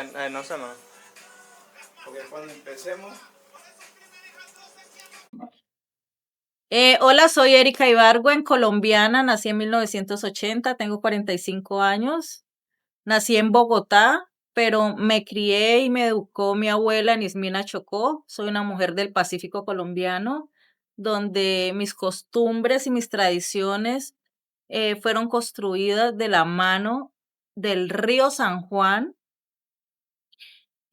bien, no sé más. Porque cuando empecemos. Hola, soy Erika Ibargüen, colombiana, nací en 1980, tengo 45 años, nací en Bogotá, pero me crié y me educó mi abuela en Ismina, Chocó. Soy una mujer del Pacífico colombiano, donde mis costumbres y mis tradiciones fueron construidas de la mano del río San Juan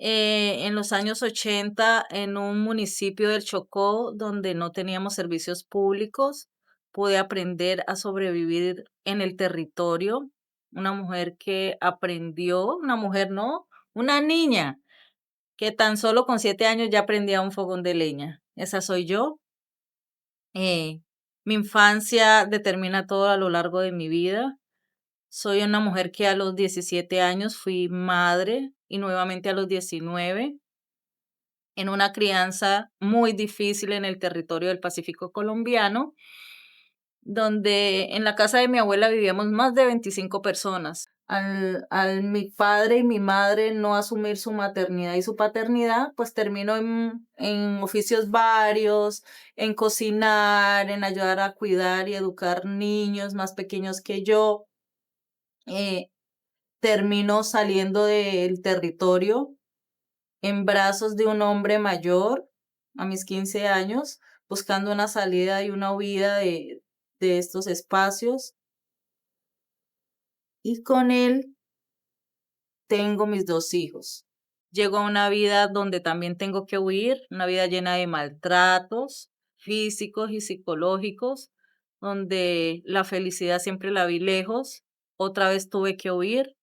en los años 80 en un municipio del Chocó donde no teníamos servicios públicos. Pude aprender a sobrevivir en el territorio. Una mujer que aprendió, una mujer no, una niña que tan solo con 7 años ya aprendía un fogón de leña. Esa soy yo. Eh, Mi infancia determina todo a lo largo de mi vida. Soy una mujer que a los 17 años fui madre y nuevamente a los 19 en una crianza muy difícil en el territorio del Pacífico colombiano, donde en la casa de mi abuela vivíamos más de 25 personas. Al mi padre y mi madre no asumir su maternidad y su paternidad, pues terminó en oficios varios, en cocinar, en ayudar a cuidar y educar niños más pequeños que yo. Eh, Terminó saliendo del territorio en brazos de un hombre mayor a mis 15 años, buscando una salida y una huida de estos espacios. Y con él tengo mis 2 hijos. Llego a una vida donde también tengo que huir, una vida llena de maltratos físicos y psicológicos, donde la felicidad siempre la vi lejos. Otra vez tuve que huir.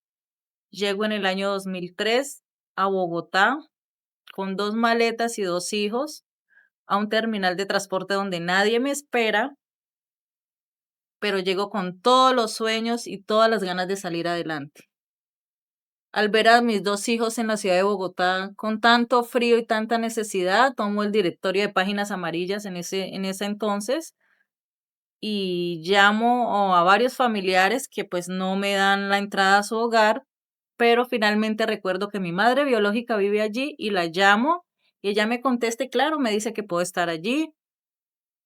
Llego en el año 2003 a Bogotá con 2 maletas y 2 hijos a un terminal de transporte donde nadie me espera, pero llego con todos los sueños y todas las ganas de salir adelante. Al ver a mis 2 hijos en la ciudad de Bogotá con tanto frío y tanta necesidad, tomo el directorio de Páginas Amarillas en ese entonces y llamo a varios familiares que pues no me dan la entrada a su hogar, pero finalmente recuerdo que mi madre biológica vive allí y la llamo y ella me contesta y claro, me dice que puedo estar allí,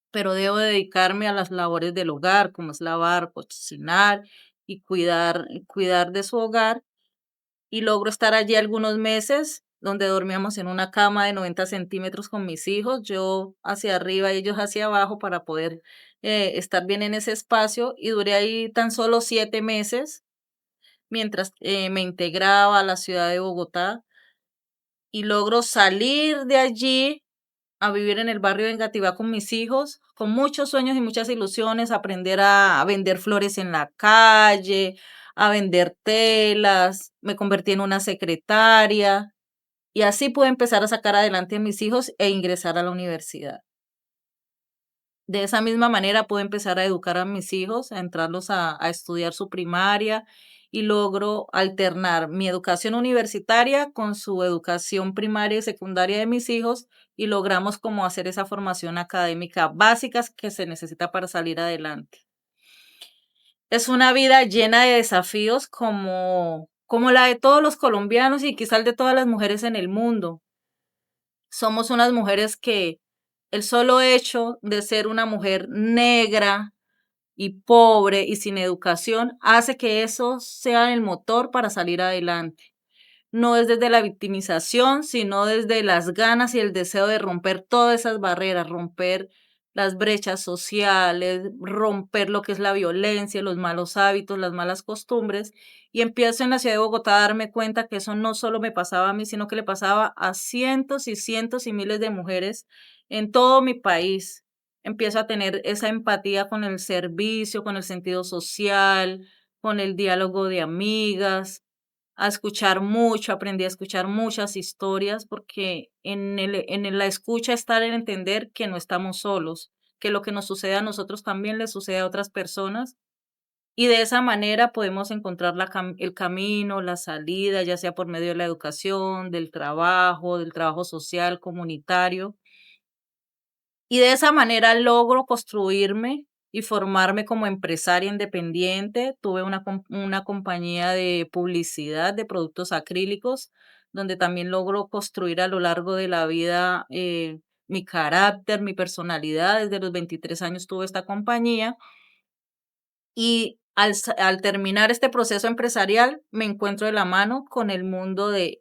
pero debo dedicarme a las labores del hogar, como es lavar, cocinar y cuidar de su hogar. Y logro estar allí algunos meses, donde dormíamos en una cama de 90 centímetros con mis hijos, yo hacia arriba y ellos hacia abajo para poder estar bien en ese espacio. Y duré ahí tan solo 7 meses mientras me integraba a la ciudad de Bogotá y logro salir de allí a vivir en el barrio de Engativá con mis hijos, con muchos sueños y muchas ilusiones, aprender a vender flores en la calle, a vender telas, me convertí en una secretaria y así pude empezar a sacar adelante a mis hijos e ingresar a la universidad. De esa misma manera pude empezar a educar a mis hijos, a entrarlos a estudiar su primaria y logro alternar mi educación universitaria con su educación primaria y secundaria de mis hijos y logramos como hacer esa formación académica básica que se necesita para salir adelante. Es una vida llena de desafíos como la de todos los colombianos y quizás de todas las mujeres en el mundo. Somos unas mujeres que el solo hecho de ser una mujer negra y pobre y sin educación hace que eso sea el motor para salir adelante. No es desde la victimización, sino desde las ganas y el deseo de romper todas esas barreras, romper las brechas sociales, romper lo que es la violencia, los malos hábitos, las malas costumbres. Y empiezo en la ciudad de Bogotá a darme cuenta que eso no solo me pasaba a mí, sino que le pasaba a cientos y cientos y miles de mujeres en todo mi país. Empiezo a tener esa empatía con el servicio, con el sentido social, con el diálogo de amigas, a escuchar mucho, aprendí a escuchar muchas historias porque la escucha está en entender que no estamos solos, que lo que nos sucede a nosotros también le sucede a otras personas y de esa manera podemos encontrar el camino, la salida, ya sea por medio de la educación, del trabajo social, comunitario. Y de esa manera logro construirme y formarme como empresaria independiente. Tuve una compañía de publicidad de productos acrílicos donde también logro construir a lo largo de la vida mi carácter, mi personalidad. Desde los 23 años tuve esta compañía y al terminar este proceso empresarial me encuentro de la mano con el mundo del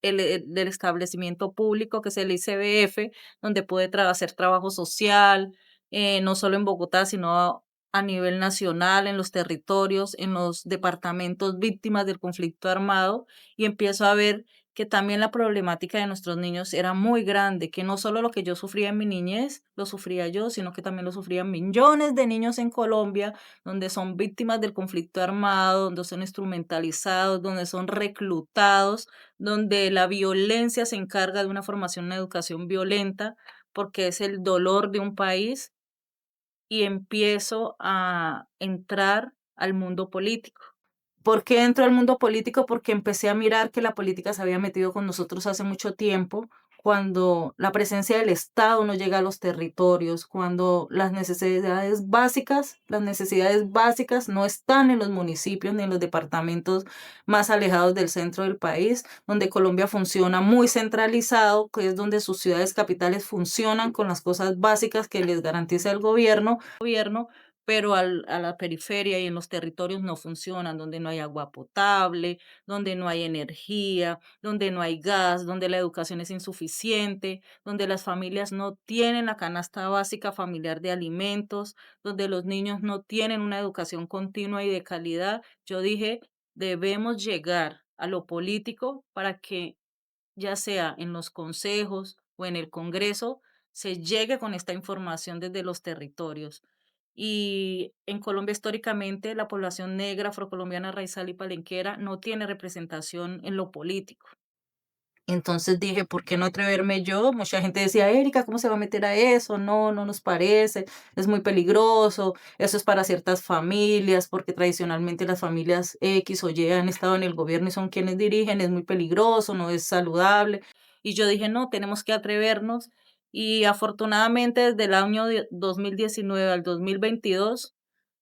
establecimiento público, que es el ICBF, donde pude hacer trabajo social, no solo en Bogotá, sino a nivel nacional, en los territorios, en los departamentos víctimas del conflicto armado, y empiezo a ver que también la problemática de nuestros niños era muy grande, que no solo lo que yo sufría en mi niñez, lo sufría yo, sino que también lo sufrían millones de niños en Colombia, donde son víctimas del conflicto armado, donde son instrumentalizados, donde son reclutados, donde la violencia se encarga de una formación, una educación violenta, porque es el dolor de un país, y empiezo a entrar al mundo político. ¿Por qué entro al mundo político? Porque empecé a mirar que la política se había metido con nosotros hace mucho tiempo, cuando la presencia del Estado no llega a los territorios, cuando las necesidades básicas no están en los municipios ni en los departamentos más alejados del centro del país, donde Colombia funciona muy centralizado, que es donde sus ciudades capitales funcionan con las cosas básicas que les garantiza el gobierno, pero a la periferia y en los territorios no funcionan, donde no hay agua potable, donde no hay energía, donde no hay gas, donde la educación es insuficiente, donde las familias no tienen la canasta básica familiar de alimentos, donde los niños no tienen una educación continua y de calidad. Yo dije, debemos llegar a lo político para que ya sea en los consejos o en el Congreso, se llegue con esta información desde los territorios. Y en Colombia históricamente la población negra, afrocolombiana, raizal y palenquera no tiene representación en lo político. Entonces dije, ¿por qué no atreverme yo? Mucha gente decía, Erika, ¿cómo se va a meter a eso? No, no nos parece, es muy peligroso, eso es para ciertas familias, porque tradicionalmente las familias X o Y han estado en el gobierno y son quienes dirigen, es muy peligroso, no es saludable. Y yo dije, no, tenemos que atrevernos. Y afortunadamente desde el año 2019 al 2022,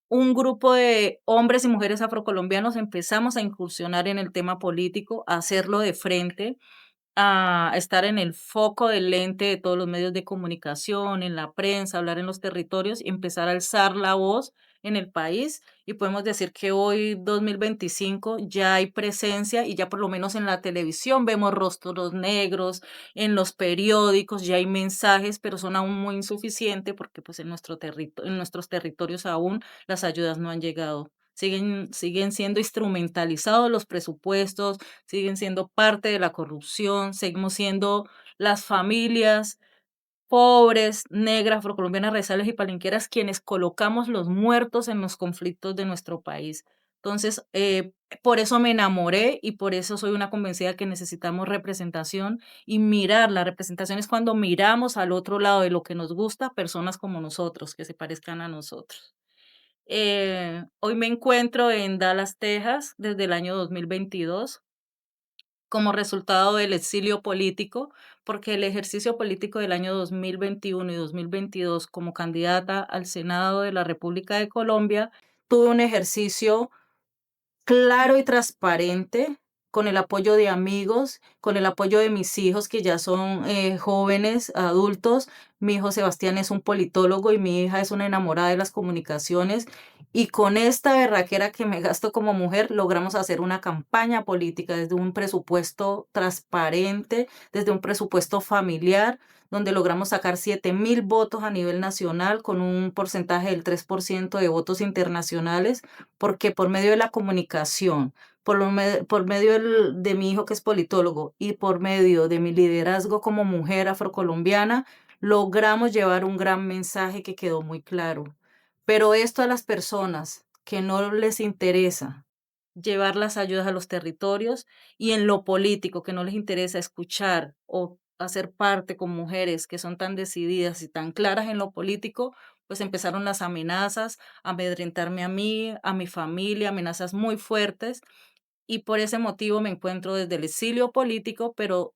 un grupo de hombres y mujeres afrocolombianos empezamos a incursionar en el tema político, a hacerlo de frente, a estar en el foco del lente de todos los medios de comunicación, en la prensa, hablar en los territorios y empezar a alzar la voz en el país. Y podemos decir que hoy, 2025, ya hay presencia y ya por lo menos en la televisión vemos rostros negros, en los periódicos ya hay mensajes, pero son aún muy insuficientes porque pues en nuestros territorios aún las ayudas no han llegado. Siguen siendo instrumentalizados los presupuestos, siguen siendo parte de la corrupción, seguimos siendo las familias pobres, negras, afrocolombianas, raizales y palenqueras quienes colocamos los muertos en los conflictos de nuestro país. Entonces, por eso me enamoré y por eso soy una convencida que necesitamos representación y mirar. La representación es cuando miramos al otro lado de lo que nos gusta, personas como nosotros, que se parezcan a nosotros. Hoy me encuentro en Dallas, Texas, desde el año 2022 como resultado del exilio político, porque el ejercicio político del año 2021 y 2022 como candidata al Senado de la República de Colombia, tuve un ejercicio claro y transparente, con el apoyo de amigos, con el apoyo de mis hijos que ya son jóvenes, adultos. Mi hijo Sebastián es un politólogo y mi hija es una enamorada de las comunicaciones. Y con esta berraquera que me gasto como mujer, logramos hacer una campaña política desde un presupuesto transparente, desde un presupuesto familiar, donde logramos sacar 7.000 votos a nivel nacional con un porcentaje del 3% de votos internacionales porque por medio de la comunicación, por medio de mi hijo que es politólogo y por medio de mi liderazgo como mujer afrocolombiana, logramos llevar un gran mensaje que quedó muy claro. Pero esto a las personas que no les interesa llevar las ayudas a los territorios y en lo político, que no les interesa escuchar o hacer parte con mujeres que son tan decididas y tan claras en lo político, pues empezaron las amenazas, a amedrentarme a mí, a mi familia, amenazas muy fuertes y por ese motivo me encuentro desde el exilio político, pero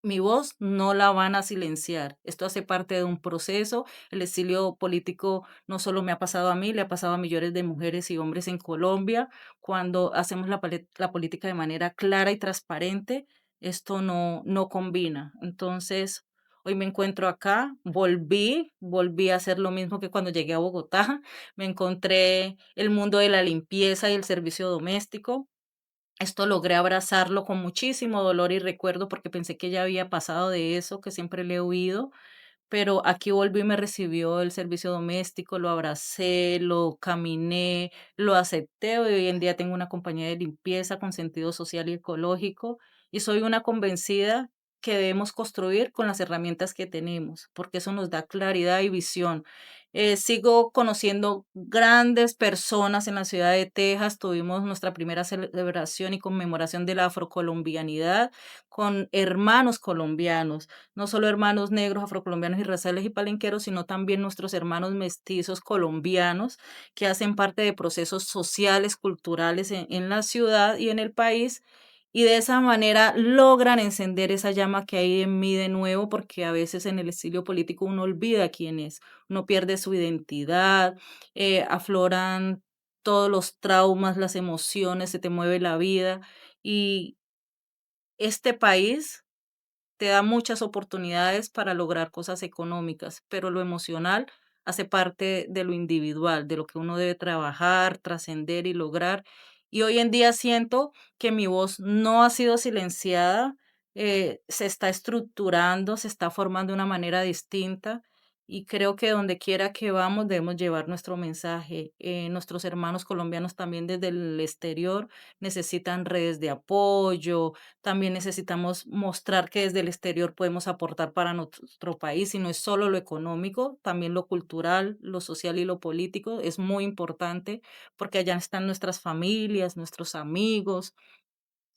mi voz no la van a silenciar. Esto hace parte de un proceso. El exilio político no solo me ha pasado a mí, le ha pasado a millones de mujeres y hombres en Colombia. Cuando hacemos la política de manera clara y transparente, esto no combina. Entonces, hoy me encuentro acá, volví a hacer lo mismo que cuando llegué a Bogotá, me encontré el mundo de la limpieza y el servicio doméstico. Esto logré abrazarlo con muchísimo dolor y recuerdo porque pensé que ya había pasado de eso, que siempre le he huido, pero aquí volví y me recibió el servicio doméstico, lo abracé, lo caminé, lo acepté. Hoy en día tengo una compañía de limpieza con sentido social y ecológico y soy una convencida que debemos construir con las herramientas que tenemos, porque eso nos da claridad y visión. Sigo conociendo grandes personas en la ciudad de Texas. Tuvimos nuestra primera celebración y conmemoración de la afrocolombianidad con hermanos colombianos, no solo hermanos negros, afrocolombianos y raciales y palenqueros, sino también nuestros hermanos mestizos colombianos que hacen parte de procesos sociales, culturales en la ciudad y en el país. Y de esa manera logran encender esa llama que hay en mí de nuevo, porque a veces en el exilio político uno olvida quién es, uno pierde su identidad, afloran todos los traumas, las emociones, se te mueve la vida. Y este país te da muchas oportunidades para lograr cosas económicas, pero lo emocional hace parte de lo individual, de lo que uno debe trabajar, trascender y lograr. Y hoy en día siento que mi voz no ha sido silenciada, se está estructurando, se está formando de una manera distinta. Y creo que donde quiera que vamos debemos llevar nuestro mensaje. Nuestros hermanos colombianos también desde el exterior necesitan redes de apoyo, también necesitamos mostrar que desde el exterior podemos aportar para nuestro país y no es solo lo económico, también lo cultural, lo social y lo político es muy importante porque allá están nuestras familias, nuestros amigos,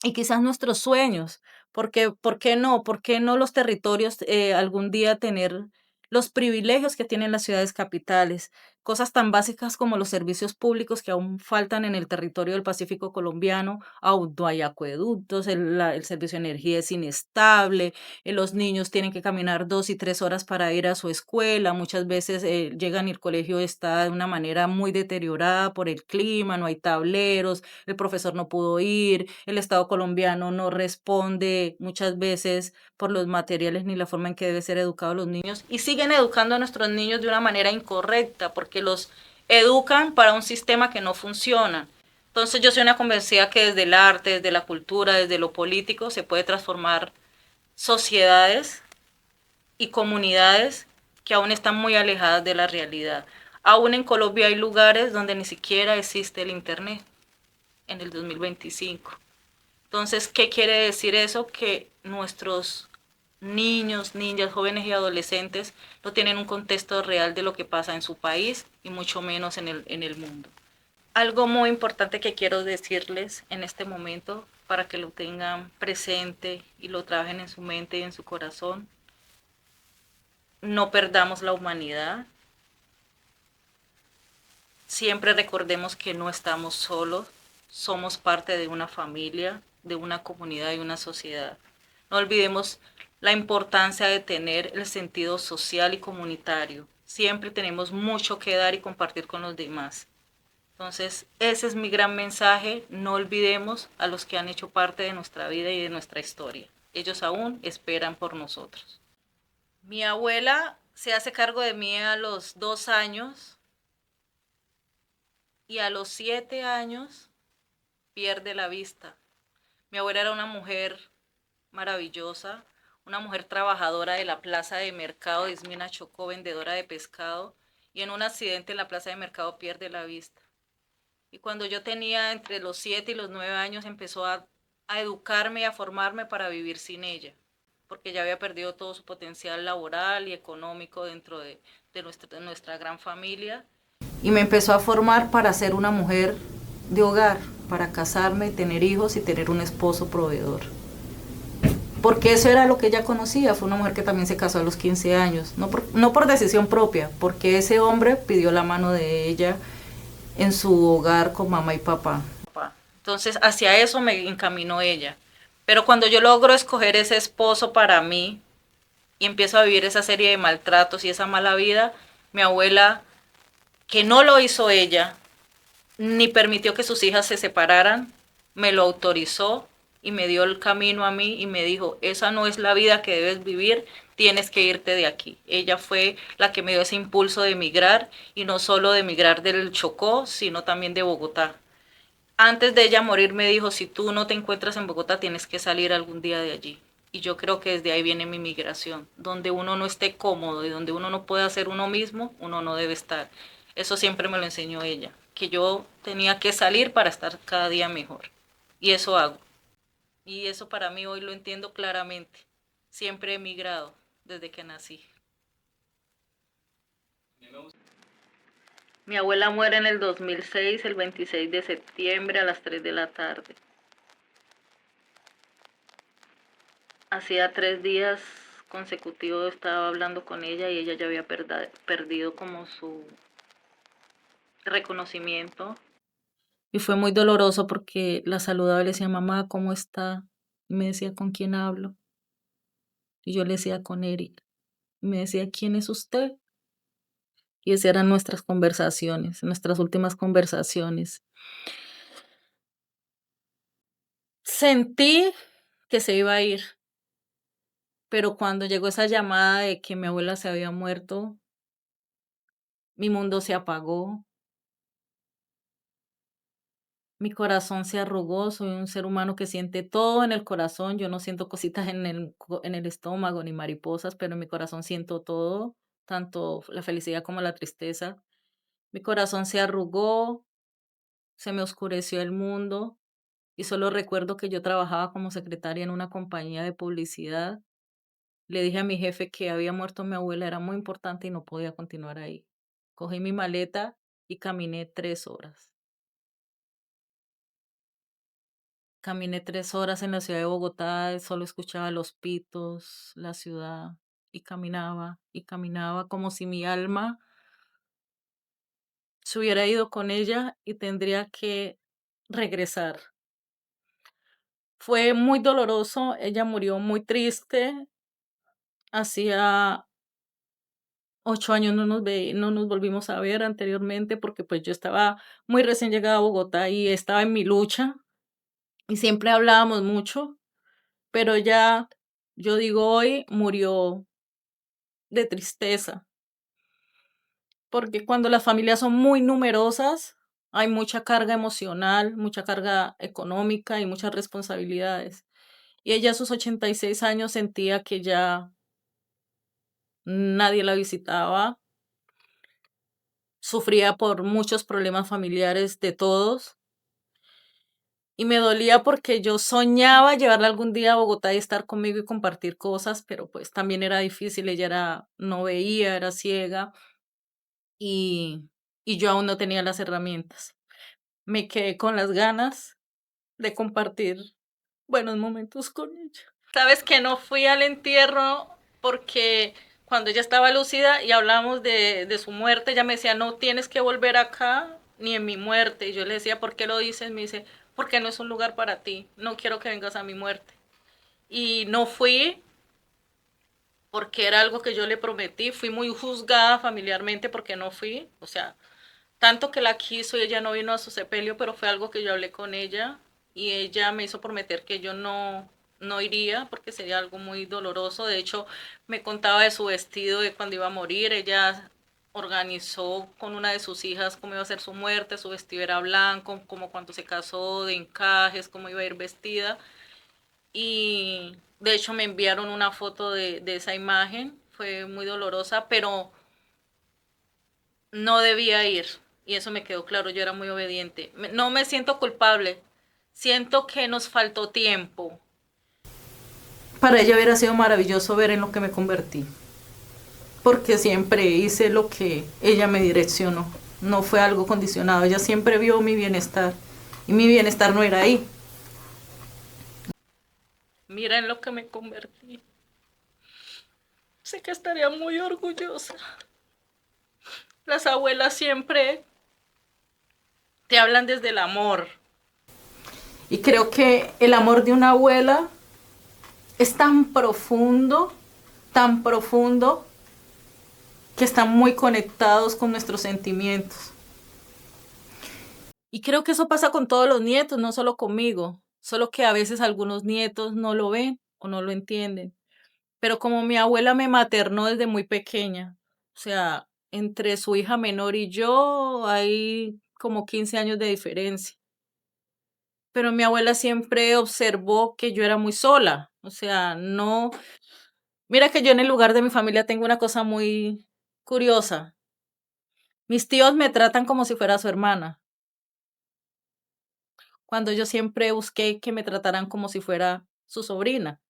y quizás nuestros sueños, porque ¿por qué no? ¿Por qué no los territorios algún día tener los privilegios que tienen las ciudades capitales? Cosas tan básicas como los servicios públicos que aún faltan en el territorio del Pacífico colombiano, aún no hay acueductos, el servicio de energía es inestable, los niños tienen que caminar 2 y 3 horas para ir a su escuela, muchas veces llegan y el colegio está de una manera muy deteriorada por el clima, no hay tableros, el profesor no pudo ir, el Estado colombiano no responde muchas veces por los materiales ni la forma en que debe ser educados los niños y siguen educando a nuestros niños de una manera incorrecta porque los educan para un sistema que no funciona. Entonces yo soy una convencida que desde el arte, desde la cultura, desde lo político se puede transformar sociedades y comunidades que aún están muy alejadas de la realidad. Aún en Colombia hay lugares donde ni siquiera existe el Internet en el 2025. Entonces, ¿qué quiere decir eso? Que nuestros niños, niñas, jóvenes y adolescentes no tienen un contexto real de lo que pasa en su país y mucho menos en el mundo. Algo muy importante que quiero decirles en este momento para que lo tengan presente y lo trabajen en su mente y en su corazón. No perdamos la humanidad. Siempre recordemos que no estamos solos, somos parte de una familia, de una comunidad y una sociedad. No olvidemos la importancia de tener el sentido social y comunitario. Siempre tenemos mucho que dar y compartir con los demás. Entonces, ese es mi gran mensaje. No olvidemos a los que han hecho parte de nuestra vida y de nuestra historia. Ellos aún esperan por nosotros. Mi abuela se hace cargo de mí a los 2 años y a los 7 años pierde la vista. Mi abuela era una mujer maravillosa, una mujer trabajadora de la plaza de mercado de Ismina Chocó, vendedora de pescado, y en un accidente en la plaza de mercado pierde la vista. Y cuando yo tenía entre los 7 y los 9 años empezó a educarme y a formarme para vivir sin ella, porque ya había perdido todo su potencial laboral y económico dentro de nuestra gran familia. Y me empezó a formar para ser una mujer de hogar, para casarme, tener hijos y tener un esposo proveedor. Porque eso era lo que ella conocía. Fue una mujer que también se casó a los 15 años, no por decisión propia, porque ese hombre pidió la mano de ella en su hogar con mamá y papá. Entonces hacia eso me encaminó ella. Pero cuando yo logro escoger ese esposo para mí y empiezo a vivir esa serie de maltratos y esa mala vida, mi abuela, que no lo hizo ella, ni permitió que sus hijas se separaran, me lo autorizó y me dio el camino a mí y me dijo, esa no es la vida que debes vivir, tienes que irte de aquí. Ella fue la que me dio ese impulso de emigrar, y no solo de emigrar del Chocó, sino también de Bogotá. Antes de ella morir me dijo, si tú no te encuentras en Bogotá, tienes que salir algún día de allí. Y yo creo que desde ahí viene mi migración. Donde uno no esté cómodo y donde uno no pueda ser uno mismo, uno no debe estar. Eso siempre me lo enseñó ella, que yo tenía que salir para estar cada día mejor. Y eso hago. Y eso para mí hoy lo entiendo claramente. Siempre he migrado desde que nací. Mi abuela muere en el 2006, el 26 de septiembre a las 3 de la tarde. Hacía 3 días consecutivos estaba hablando con ella y ella ya había perdido como su reconocimiento. Y fue muy doloroso porque la saludaba y le decía, mamá, ¿cómo está? Y me decía, ¿con quién hablo? Y yo le decía, con Eric. Y me decía, ¿quién es usted? Y esas eran nuestras conversaciones, nuestras últimas conversaciones. Sentí que se iba a ir, pero cuando llegó esa llamada de que mi abuela se había muerto, mi mundo se apagó, mi corazón se arrugó, soy un ser humano que siente todo en el corazón, yo no siento cositas en el estómago ni mariposas, pero en mi corazón siento todo, tanto la felicidad como la tristeza. Mi corazón se arrugó, se me oscureció el mundo y solo recuerdo que yo trabajaba como secretaria en una compañía de publicidad. Le dije a mi jefe que había muerto mi abuela, era muy importante y no podía continuar ahí. Cogí mi maleta y caminé 3 horas. Caminé 3 horas en la ciudad de Bogotá, solo escuchaba los pitos, la ciudad, y caminaba como si mi alma se hubiera ido con ella y tendría que regresar. Fue muy doloroso, ella murió muy triste, hacía 8 años no nos volvimos a ver anteriormente porque pues yo estaba muy recién llegada a Bogotá y estaba en mi lucha y siempre hablábamos mucho, pero ya, yo digo hoy, murió de tristeza, porque cuando las familias son muy numerosas, hay mucha carga emocional, mucha carga económica y muchas responsabilidades. Y ella a sus 86 años sentía que ya nadie la visitaba, sufría por muchos problemas familiares de todos. Y me dolía porque yo soñaba llevarla algún día a Bogotá y estar conmigo y compartir cosas, pero pues también era difícil, no veía, era ciega y, y yo aún no tenía las herramientas. Me quedé con las ganas de compartir buenos momentos con ella. Sabes que no fui al entierro porque cuando ella estaba lúcida y hablamos de su muerte, ella me decía, no tienes que volver acá ni en mi muerte. Y yo le decía, ¿por qué lo dices? Me dice, porque no es un lugar para ti, no quiero que vengas a mi muerte. Y no fui porque era algo que yo le prometí, fui muy juzgada familiarmente porque no fui, o sea, tanto que la quiso y ella no vino a su sepelio, pero fue algo que yo hablé con ella y ella me hizo prometer que yo no iría porque sería algo muy doloroso. De hecho, me contaba de su vestido de cuando iba a morir. Ella organizó con una de sus hijas cómo iba a ser su muerte. Su vestido era blanco, como cuando se casó, de encajes, cómo iba a ir vestida. Y de hecho me enviaron una foto de esa imagen. Fue muy dolorosa, pero no debía ir. Y eso me quedó claro, yo era muy obediente. No me siento culpable, siento que nos faltó tiempo. Para ella hubiera sido maravilloso ver en lo que me convertí, porque siempre hice lo que ella me direccionó, no fue algo condicionado, ella siempre vio mi bienestar y mi bienestar no era ahí. Mira en lo que me convertí. Sé que estaría muy orgullosa. Las abuelas siempre te hablan desde el amor. Y creo que el amor de una abuela es tan profundo, que están muy conectados con nuestros sentimientos. Y creo que eso pasa con todos los nietos, no solo conmigo. solo que a veces algunos nietos no lo ven o no lo entienden. Pero como mi abuela me maternó desde muy pequeña, o sea, entre su hija menor y yo hay como 15 años de diferencia. Pero mi abuela siempre observó que yo era muy sola, o sea, no, mira que yo en el lugar de mi familia tengo una cosa muy curiosa. Mis tíos me tratan como si fuera su hermana, cuando yo siempre busqué que me trataran como si fuera su sobrina,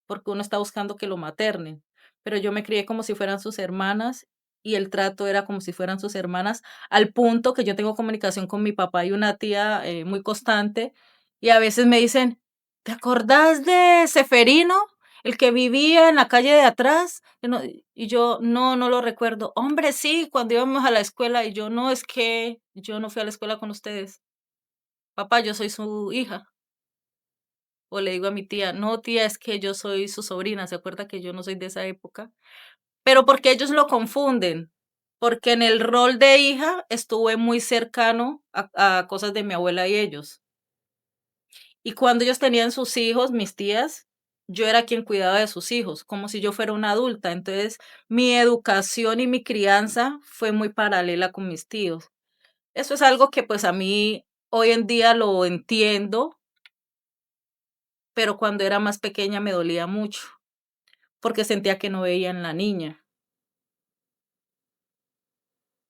porque uno está buscando que lo maternen, pero yo me crié como si fueran sus hermanas y el trato era como si fueran sus hermanas, al punto que yo tengo comunicación con mi papá y una tía muy constante y a veces me dicen, ¿te acordás de Seferino? El que vivía en la calle de atrás. Y yo, no, no lo recuerdo. Hombre, sí, cuando íbamos a la escuela y yo, no, es que yo no fui a la escuela con ustedes. Papá, yo soy su hija. O le digo a mi tía, no, tía, es que yo soy su sobrina, ¿se acuerda que yo no soy de esa época? Pero porque ellos lo confunden, porque en el rol de hija estuve muy cercano a cosas de mi abuela y ellos. Y cuando ellos tenían sus hijos, mis tías, yo era quien cuidaba de sus hijos, como si yo fuera una adulta. Entonces, mi educación y mi crianza fue muy paralela con mis tíos. Eso es algo que pues a mí hoy en día lo entiendo, pero cuando era más pequeña me dolía mucho, porque sentía que no veían la niña.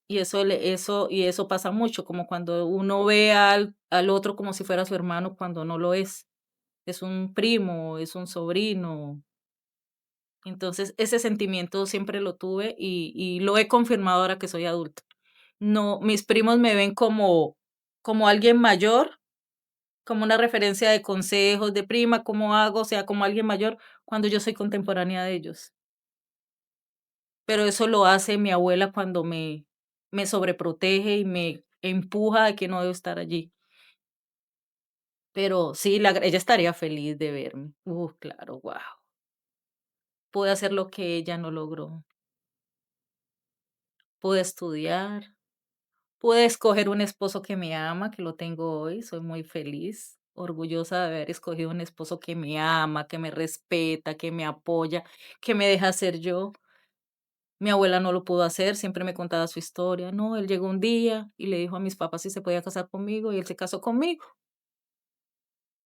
Y eso pasa mucho, como cuando uno ve al otro como si fuera su hermano cuando no lo es. Es un primo, es un sobrino. Entonces, ese sentimiento siempre lo tuve y lo he confirmado ahora que soy adulta. No, mis primos me ven como alguien mayor, como una referencia de consejos, de prima, cómo hago, o sea, como alguien mayor, cuando yo soy contemporánea de ellos. Pero eso lo hace mi abuela cuando me sobreprotege y me empuja de que no debo estar allí. Pero sí, ella estaría feliz de verme. Claro, guau. Pude hacer lo que ella no logró. Pude estudiar, pude escoger un esposo que me ama, que lo tengo hoy, soy muy feliz, orgullosa de haber escogido un esposo que me ama, que me respeta, que me apoya, que me deja ser yo. Mi abuela no lo pudo hacer, siempre me contaba su historia. No, él llegó un día y le dijo a mis papás si se podía casar conmigo y él se casó conmigo.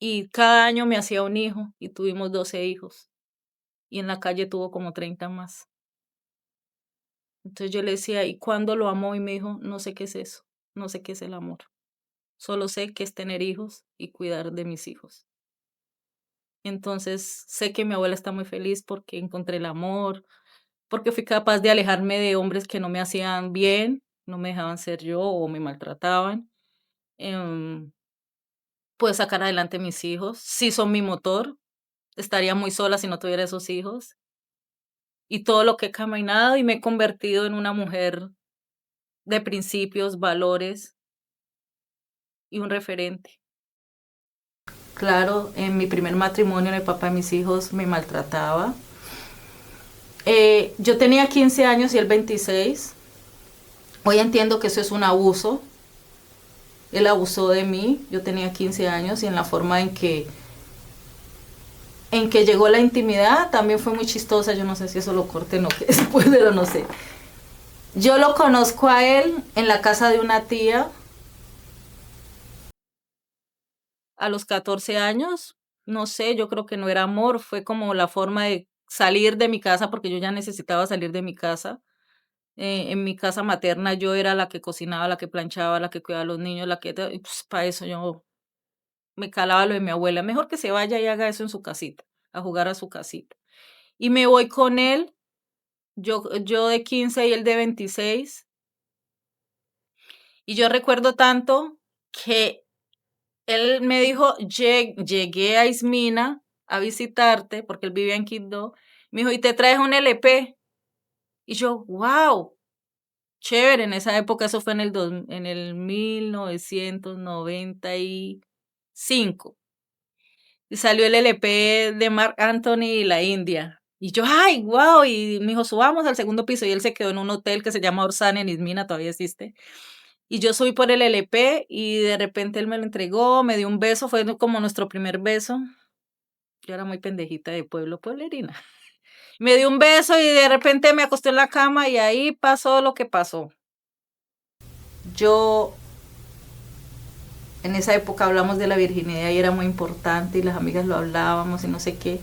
Y cada año me hacía un hijo y tuvimos 12 hijos y en la calle tuvo como 30 más. Entonces yo le decía, ¿y cuándo lo amó? Y me dijo, no sé qué es eso, no sé qué es el amor. Solo sé que es tener hijos y cuidar de mis hijos. Entonces sé que mi abuela está muy feliz porque encontré el amor, porque fui capaz de alejarme de hombres que no me hacían bien, no me dejaban ser yo o me maltrataban. Em, Pude sacar adelante mis hijos. Sí son mi motor. Estaría muy sola si no tuviera esos hijos. Y todo lo que he caminado y me he convertido en una mujer de principios, valores y un referente. Claro, en mi primer matrimonio el papá de mis hijos me maltrataba. Yo tenía 15 años y él 26. Hoy entiendo que eso es un abuso. Él abusó de mí. Yo tenía 15 años y en la forma en que llegó la intimidad también fue muy chistosa. Yo no sé si eso lo corten o qué después, pero no sé. Yo lo conozco a él en la casa de una tía a los 14 años. No sé, yo creo que no era amor, fue como la forma de salir de mi casa porque yo ya necesitaba salir de mi casa. En mi casa materna yo era la que cocinaba, la que planchaba, la que cuidaba a los niños, y pues, para eso yo me calaba lo de mi abuela. Mejor que se vaya y haga eso en su casita, a jugar a su casita. Y me voy con él, yo de 15 y él de 26. Y yo recuerdo tanto que él me dijo, llegué a Ismina a visitarte, porque él vivía en Quibdó. Me dijo, ¿y te traes un LP? Y yo, wow, chévere. En esa época, eso fue en el 1995. Y salió el LP de Marc Anthony y la India. Y yo, ay, wow. Y me dijo, subamos al segundo piso. Y él se quedó en un hotel que se llama Orsán en Ismina, todavía existe. Y yo subí por el LP y de repente él me lo entregó, me dio un beso, fue como nuestro primer beso. Yo era muy pendejita de pueblo, pueblerina. Me dio un beso y de repente me acosté en la cama y ahí pasó lo que pasó. Yo, en esa época hablamos de la virginidad y era muy importante y las amigas lo hablábamos y no sé qué.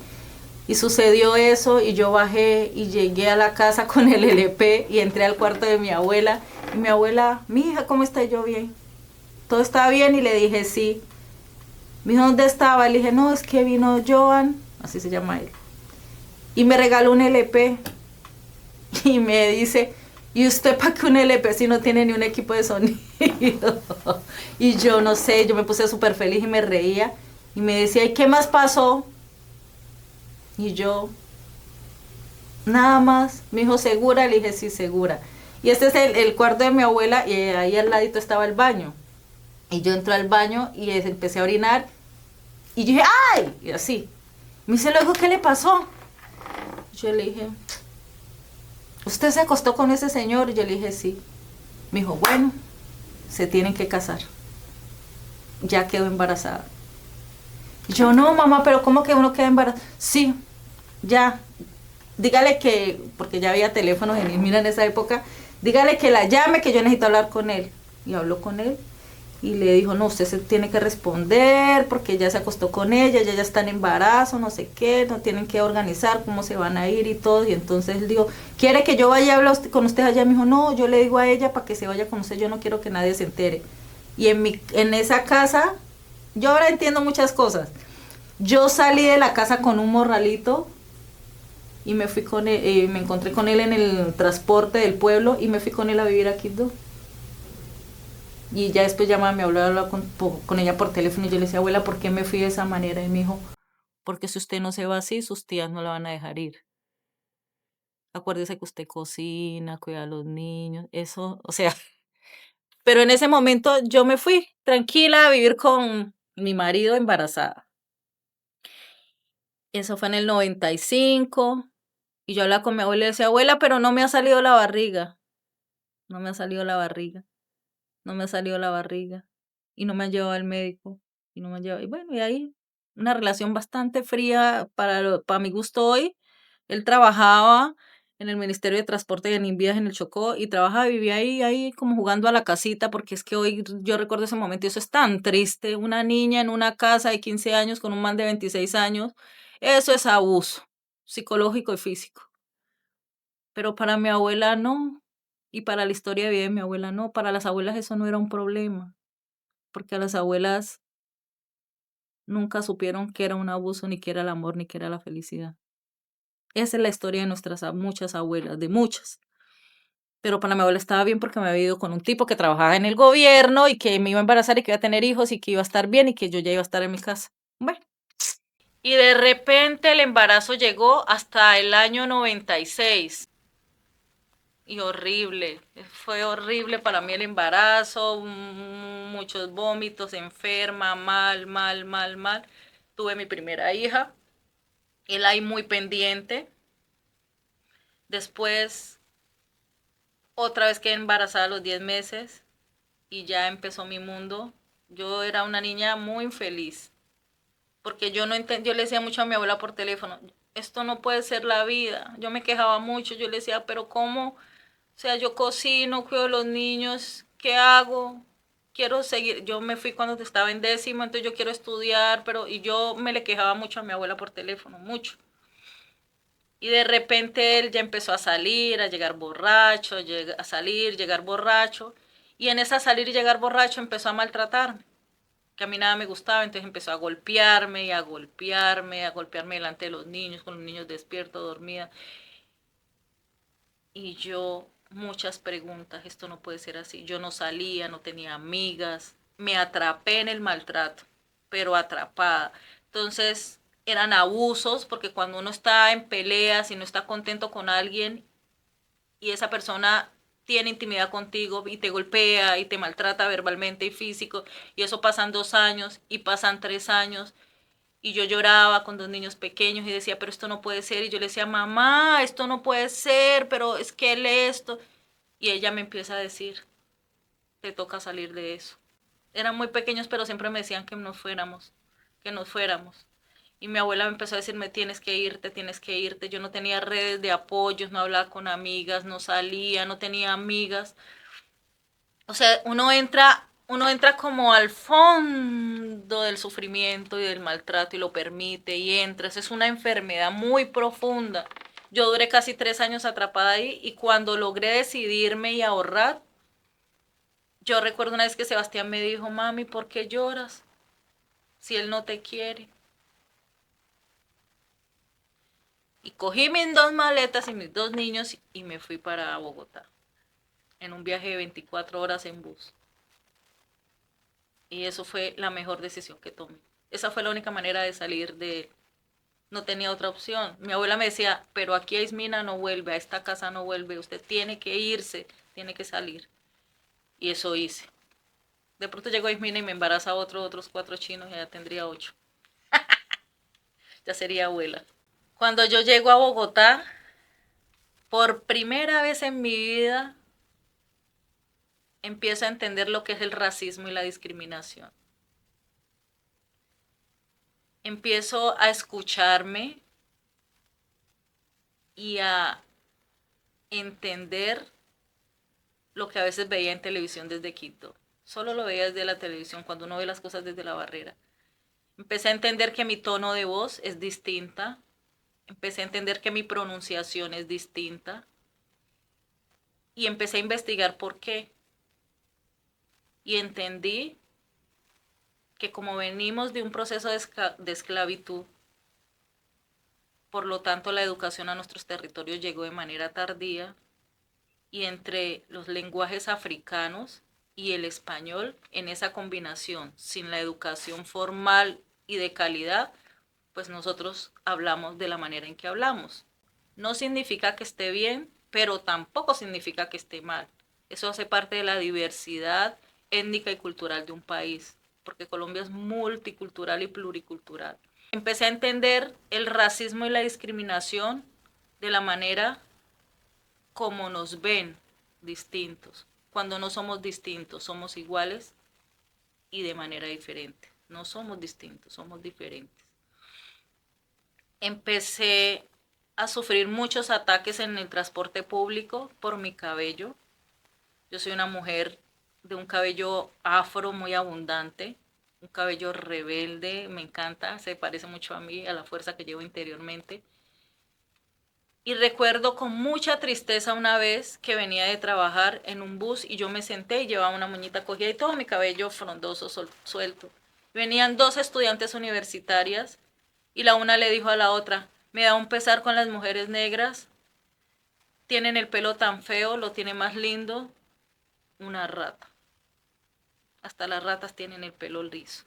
Y sucedió eso y yo bajé y llegué a la casa con el LP y entré al cuarto de mi abuela. Y mi abuela, mi hija, ¿cómo está? Yo bien. ¿Todo está bien? Y le dije, sí. Me dijo, ¿dónde estaba? Le dije, no, es que vino Joan, así se llama él, y me regaló un LP. Y me dice, ¿y usted para qué un LP si no tiene ni un equipo de sonido? Y yo no sé, yo me puse súper feliz y me reía. Y me decía, ¿y qué más pasó? Y yo, nada más. Me dijo, ¿segura? Le dije, sí, segura. Y este es el cuarto de mi abuela y ahí al ladito estaba el baño. Y yo entré al baño y empecé a orinar. Y yo dije, ¡ay! Y así. Me dice, luego, ¿qué le pasó? Yo le dije, ¿usted se acostó con ese señor? Y yo le dije, sí. Me dijo, bueno, se tienen que casar. Ya quedó embarazada. Y yo, no, mamá, pero ¿cómo que uno queda embarazada? Sí, ya. Dígale que, porque ya había teléfonos en Mira en esa época, dígale que la llame, que yo necesito hablar con él. Y habló con él y le dijo, no, usted se tiene que responder porque ya se acostó con ella, ya está en embarazo, no sé qué, no tienen que organizar cómo se van a ir y todo. Y entonces él dijo, ¿quiere que yo vaya a hablar con usted allá? Me dijo, no, yo le digo a ella para que se vaya con usted, yo no quiero que nadie se entere. Y en esa casa, yo ahora entiendo muchas cosas. Yo salí de la casa con un morralito y me fui con él, me encontré con él en el transporte del pueblo y me fui con él a vivir a Quibdó. Y ya después llamaba a mi abuela, hablaba con ella por teléfono y yo le decía, abuela, ¿por qué me fui de esa manera? Y me dijo, porque si usted no se va así, sus tías no la van a dejar ir. Acuérdese que usted cocina, cuida a los niños, eso, o sea, pero en ese momento yo me fui tranquila a vivir con mi marido embarazada. Eso fue en el 95 y yo hablaba con mi abuela y le decía, abuela, pero no me ha salido la barriga, no me ha salido la barriga, no me ha salido la barriga y no me han llevado al médico y no me han llevado, y bueno, y ahí una relación bastante fría para mi gusto hoy. Él trabajaba en el Ministerio de Transporte y en Invías en el Chocó y trabajaba y vivía ahí como jugando a la casita, porque es que hoy yo recuerdo ese momento y eso es tan triste, una niña en una casa de 15 años con un man de 26 años, eso es abuso psicológico y físico. Pero para mi abuela no, y para la historia de vida de mi abuela no, para las abuelas eso no era un problema, porque a las abuelas nunca supieron que era un abuso, ni que era el amor, ni que era la felicidad. Esa es la historia de nuestras muchas abuelas, de muchas. Pero para mi abuela estaba bien porque me había ido con un tipo que trabajaba en el gobierno y que me iba a embarazar y que iba a tener hijos y que iba a estar bien y que yo ya iba a estar en mi casa. Bueno. Y de repente el embarazo llegó hasta el año 96. Y horrible, fue horrible para mí el embarazo, muchos vómitos, enferma, mal, mal, mal, mal. Tuve mi primera hija, él ahí muy pendiente. Después, otra vez quedé embarazada a los 10 meses y ya empezó mi mundo. Yo era una niña muy infeliz, porque yo no yo le decía mucho a mi abuela por teléfono, esto no puede ser la vida. Yo me quejaba mucho, yo le decía, pero ¿cómo? O sea, yo cocino, cuido de los niños, ¿qué hago? Quiero seguir, yo me fui cuando estaba en décimo, entonces yo quiero estudiar, y yo me le quejaba mucho a mi abuela por teléfono, mucho. Y de repente él ya empezó a salir, a llegar borracho, a salir, llegar borracho. Y en esa salir y llegar borracho empezó a maltratarme, que a mí nada me gustaba, entonces empezó a golpearme y a golpearme, a golpearme delante de los niños, con los niños despiertos, dormida. Y yo, muchas preguntas, esto no puede ser así. Yo no salía, no tenía amigas, me atrapé en el maltrato, pero atrapada. Entonces, eran abusos, porque cuando uno está en peleas y no está contento con alguien y esa persona tiene intimidad contigo y te golpea y te maltrata verbalmente y físico, y eso pasan 2 años y pasan 3 años, y yo lloraba con 2 niños pequeños y decía, pero esto no puede ser. Y yo le decía, mamá, esto no puede ser, pero es que él esto. Y ella me empieza a decir, te toca salir de eso. Eran muy pequeños, pero siempre me decían que nos fuéramos, que nos fuéramos. Y mi abuela me empezó a decirme, tienes que irte, tienes que irte. Yo no tenía redes de apoyo, no hablaba con amigas, no salía, no tenía amigas. O sea, uno entra como al fondo del sufrimiento y del maltrato y lo permite y entras. Es una enfermedad muy profunda. Yo duré casi 3 años atrapada ahí y cuando logré decidirme y ahorrar, yo recuerdo una vez que Sebastián me dijo, mami, ¿por qué lloras si él no te quiere? Y cogí mis 2 maletas y mis 2 niños y me fui para Bogotá, en un viaje de 24 horas en bus. Y eso fue la mejor decisión que tomé. Esa fue la única manera de salir de él. No tenía otra opción. Mi abuela me decía, pero aquí a Ismina no vuelve, a esta casa no vuelve, usted tiene que irse, tiene que salir. Y eso hice. De pronto llegó Ismina y me embaraza otros 4 chinos y ya tendría 8. Ya sería abuela. Cuando yo llego a Bogotá, por primera vez en mi vida, empiezo a entender lo que es el racismo y la discriminación. Empiezo a escucharme y a entender lo que a veces veía en televisión desde Quito. Solo lo veía desde la televisión, cuando uno ve las cosas desde la barrera. Empecé a entender que mi tono de voz es distinta. Empecé a entender que mi pronunciación es distinta. Y empecé a investigar por qué. Y entendí que como venimos de un proceso de esclavitud, por lo tanto la educación a nuestros territorios llegó de manera tardía, y entre los lenguajes africanos y el español, en esa combinación, sin la educación formal y de calidad, pues nosotros hablamos de la manera en que hablamos. No significa que esté bien, pero tampoco significa que esté mal. Eso hace parte de la diversidad étnica y cultural de un país, porque Colombia es multicultural y pluricultural. Empecé a entender el racismo y la discriminación de la manera como nos ven distintos. Cuando no somos distintos, somos iguales y de manera diferente. No somos distintos, somos diferentes. Empecé a sufrir muchos ataques en el transporte público por mi cabello. Yo soy una mujer de un cabello afro muy abundante, un cabello rebelde, me encanta, se parece mucho a mí, a la fuerza que llevo interiormente. Y recuerdo con mucha tristeza una vez que venía de trabajar en un bus y yo me senté y llevaba una moñita cogida y todo mi cabello frondoso, suelto. Venían 2 estudiantes universitarias y la una le dijo a la otra, me da un pesar con las mujeres negras, tienen el pelo tan feo, lo tiene más lindo una rata. Hasta las ratas tienen el pelo liso.